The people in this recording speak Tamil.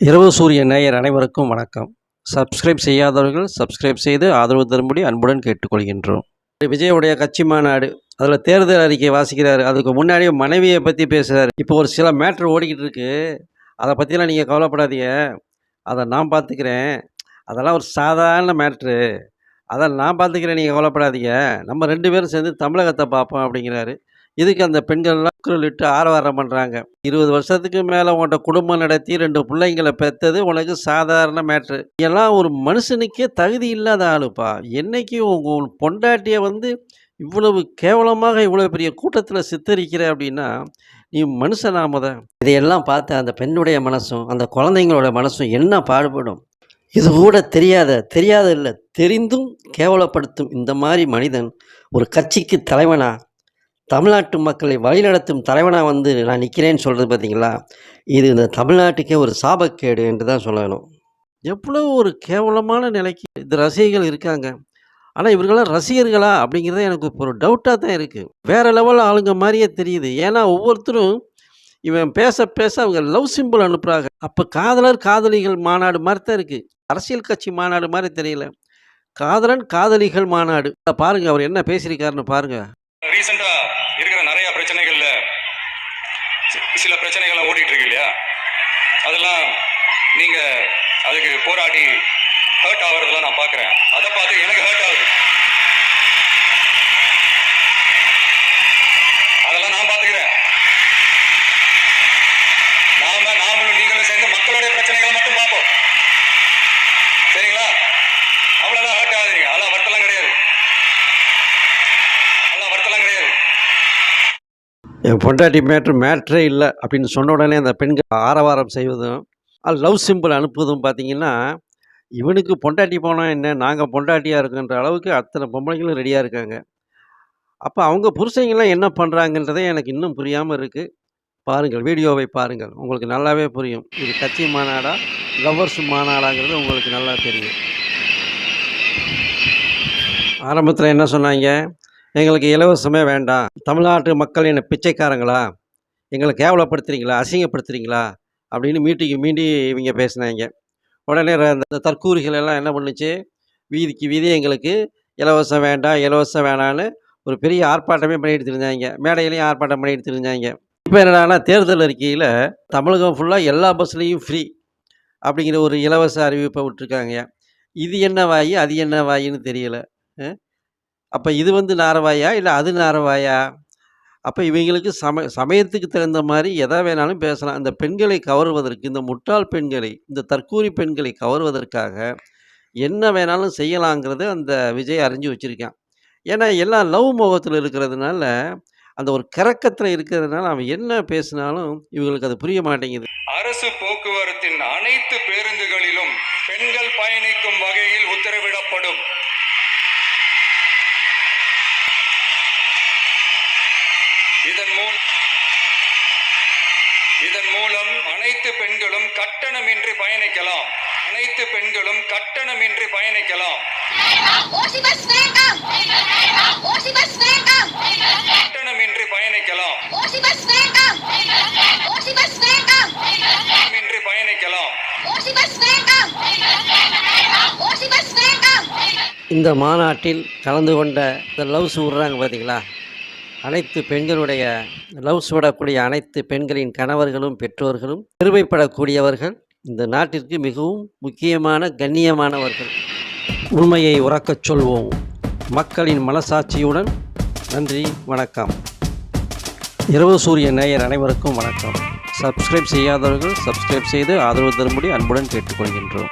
இரவு சூரிய நேயர் அனைவருக்கும் வணக்கம். சப்ஸ்கிரைப் செய்யாதவர்கள் சப்ஸ்கிரைப் செய்து ஆதரவு தரும்படி அன்புடன் கேட்டுக்கொள்கின்றோம். விஜயுடைய கட்சி மாநாடு, அதில் தேர்தல் அறிக்கை வாசிக்கிறாரு. அதுக்கு முன்னாடியே மனைவியை பற்றி பேசுகிறார். இப்போ ஒரு சில மேட்ரு ஓடிக்கிட்டு இருக்கு, அதை பற்றிலாம் நீங்கள் கவலைப்படாதீங்க, அதை நான் பார்த்துக்கிறேன். அதெல்லாம் ஒரு சாதாரண மேட்ரு, அதை நான் பார்த்துக்கிறேன், நீங்கள் கவலைப்படாதீங்க. நம்ம 2 பேரும் சேர்ந்து தமிழகத்தை பார்ப்போம் அப்படிங்கிறாரு. இதுக்கு அந்த பெண்கள்லாம் குரலிட்டு ஆரவாரம் பண்ணுறாங்க. 20 வருஷத்துக்கு மேலே உன்கிட்ட குடும்பம் நடத்தி 2 பிள்ளைங்களை பெற்றது உனக்கு சாதாரண மேட்ரு. எல்லாம் ஒரு மனுஷனுக்கே தகுதி இல்லாத ஆளுப்பா. என்னைக்கு உங்கள் பொண்டாட்டியை இவ்வளவு கேவலமாக இவ்வளோ பெரிய கூட்டத்தில் சித்தரிக்கிற அப்படின்னா நீ மனுஷனாம தான். இதையெல்லாம் பார்த்து அந்த பெண்ணுடைய மனசும் அந்த குழந்தைங்களோட மனசும் என்ன பாடுபடும். இது கூட தெரியாத இல்லை, தெரிந்தும் கேவலப்படுத்தும் இந்த மாதிரி மனிதன் ஒரு கட்சிக்கு தலைவனா, தமிழ்நாட்டு மக்களை வழிநடத்தும் தலைவனாக நான் நிற்கிறேன்னு சொல்கிறது பார்த்தீங்களா, இது இந்த தமிழ்நாட்டுக்கே ஒரு சாபக்கேடு என்று தான் சொல்லணும். எவ்வளோ ஒரு கேவலமான நிலைக்கு இந்த ரசிகர்கள் இருக்காங்க. ஆனால் இவர்களாம் ரசிகர்களா அப்படிங்கிறத எனக்கு இப்போ ஒரு டவுட்டாக தான் இருக்குது. வேறு லெவலில் ஆளுங்க மாதிரியே தெரியுது. ஏன்னா ஒவ்வொருத்தரும் இவன் பேச அவங்க லவ் சிம்பிள் அனுப்புகிறாங்க. அப்போ காதலர் காதலிகள் மாநாடு மாதிரி தான் இருக்குது, அரசியல் கட்சி மாநாடு மாதிரி தெரியல. காதலன் காதலிகள் மாநாடு. பாருங்கள் அவர் என்ன பேசியிருக்காருன்னு பாருங்கள். ரீசெண்டா இருக்கிற நிறைய பிரச்சனைகள்ல சில பிரச்சனைகள் ஓடிட்டு இருக்கு இல்லையா, அதெல்லாம் நீங்க அதுக்கு போராடி ஹர்ட் ஆகுறதெல்லாம் நான் பாக்குறேன். அதை பார்த்து எனக்கு ஹர்ட் ஆகுது. அதெல்லாம் நான் பாத்துக்கிறேன். நாமளும் நீங்களும் சேர்ந்து மக்களுடைய பிரச்சனைகளை மட்டும் பார்ப்போம், சரிங்களா? அவ்வளவுதான், ஹர்ட் ஆகுதுங்க. அதெல்லாம் வருத்தலாம் கிடையாது. என் பொண்டாட்டி மேட்ரே இல்லை அப்படின்னு சொன்ன உடனே அந்த பெண்கள் ஆரவாரம் செய்வதும் லவ் சிம்பிள் அனுப்புவதும் பார்த்திங்கன்னா, இவனுக்கு பொண்டாட்டி போனால் என்ன, நாங்கள் பொண்டாட்டியாக இருக்குன்ற அளவுக்கு அத்தனை பொம்பளைங்களும் ரெடியாக இருக்காங்க. அப்போ அவங்க புருஷங்களாம் என்ன பண்ணுறாங்கன்றதே எனக்கு இன்னும் புரியாமல் இருக்குது. பாருங்கள், வீடியோவை பாருங்கள், உங்களுக்கு நல்லாவே புரியும். இது கட்சி மாநாடா லவ்வர்ஸ் மாநாடாங்கிறது உங்களுக்கு நல்லா தெரியும். ஆரம்பத்தில் என்ன சொன்னாங்க, எங்களுக்கு இலவசமே வேண்டாம், தமிழ்நாட்டு மக்கள் என்ன பிச்சைக்காரங்களா, எங்களை கேவலப்படுத்துறீங்களா, அசிங்கப்படுத்துறீங்களா அப்படின்னு மீண்டி இவங்க பேசினாங்க. உடனே அந்த தற்கூரிகள் எல்லாம் என்ன பண்ணுச்சு, வீதிக்கு வீதி எங்களுக்கு இலவசம் வேண்டாம்னு ஒரு பெரிய ஆர்ப்பாட்டமே பண்ணிட்டு இருந்தாங்க. மேடையிலையும் ஆர்ப்பாட்டம் பண்ணிட்டு இருந்தாங்க. இப்போ என்னடானா, தேர்தல் அறிக்கையில் தமிழகம் ஃபுல்லாக எல்லா பஸ்லேயும் ஃப்ரீ அப்படிங்கிற ஒரு இலவச அறிவிப்பை விட்டுருக்காங்க. இது என்ன வாயி அது என்ன வாயின்னு தெரியலை. அப்போ இது நாரவாயா இல்லை அது நாரவாயா? அப்போ இவங்களுக்கு சமயத்துக்கு தகுந்த மாதிரி எதை வேணாலும் பேசலாம். இந்த பெண்களை கவர்வதற்கு, இந்த முட்டாள் பெண்களை, இந்த தற்கூரி பெண்களை கவர்வதற்காக என்ன வேணாலும் செய்யலாங்கிறது அந்த விஜய் அறிஞ்சு வச்சுருக்கான். ஏன்னா எல்லாம் லவ் மோகத்தில் இருக்கிறதுனால, அந்த ஒரு கறக்கத்தில் இருக்கிறதுனால அவன் என்ன பேசினாலும் இவங்களுக்கு அது புரிய மாட்டேங்குது. அரசு போக்குவரத்தின் அனைத்து பேருந்துகளிலும் பெண்கள் பயணிக்கும் வகையில் உத்தரவிடப்படும். இதன் மூலம் அனைத்து பெண்களும் கட்டணமின்றி பயணிக்கலாம். கட்டணமின்றி பயணிக்கலாம். இந்த மாநாட்டில் கலந்து கொண்ட இந்த லவ்ஸ் விடுறாங்க பார்த்தீங்களா, அனைத்து பெண்களுடைய லவ்ஸ் விடக்கூடிய அனைத்து பெண்களின் கணவர்களும் பெற்றோர்களும் பெருமைப்படக்கூடியவர்கள், இந்த நாட்டிற்கு மிகவும் முக்கியமான கண்ணியமானவர்கள். உண்மையை உறக்கச் சொல்வோம், மக்களின் மனசாட்சியுடன். நன்றி, வணக்கம். இரவு சூரிய நேயர் அனைவருக்கும் வணக்கம். சப்ஸ்கிரைப் செய்யாதவர்கள் சப்ஸ்கிரைப் செய்து ஆதரவு தரும்படி அன்புடன் கேட்டுக்கொள்கின்றோம்.